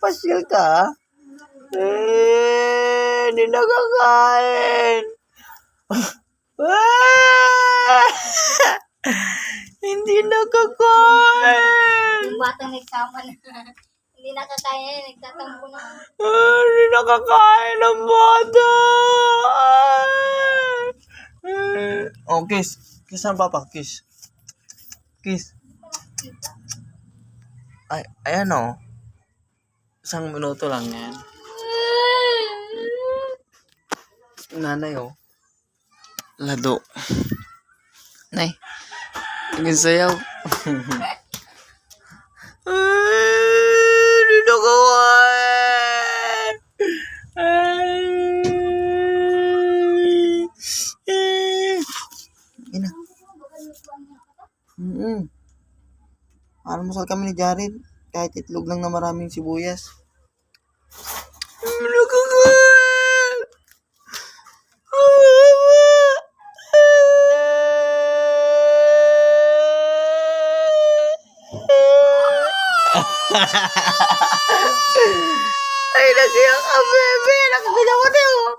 pasyal ka, hindi nakakain. Hindi nakakain. Yung batang nagsama na. Hindi nakakaya, nagtatampo na. Hindi nakakain ng bata. Oh, kiss. Kiss ang papa, kiss. Kiss. Ay, ayan o. 1 minuto lang yan. Nanay o. Lado. Nay. Tingin sayaw. Hindi nakakain. Ina. Almusal kami ni Jared. Kahit itlog lang na maraming sibuyas. Nakakain. Ay, nasiyak ka, bebe. Nakakita mo tayo.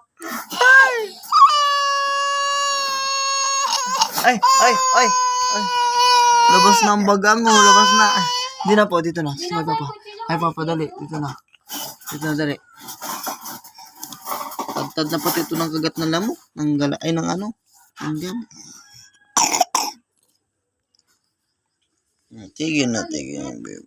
Ay. Labas na ang baga mo. Labas na. Hindi na po. Dito na. Ay, papa. Ay, papa. Dali. Dito na. Dito na, dali. Tagtad na pati ito ng kagat ng lamok. Ng gala. Ay, ng ano. Hanggang. Tigil na, bebe.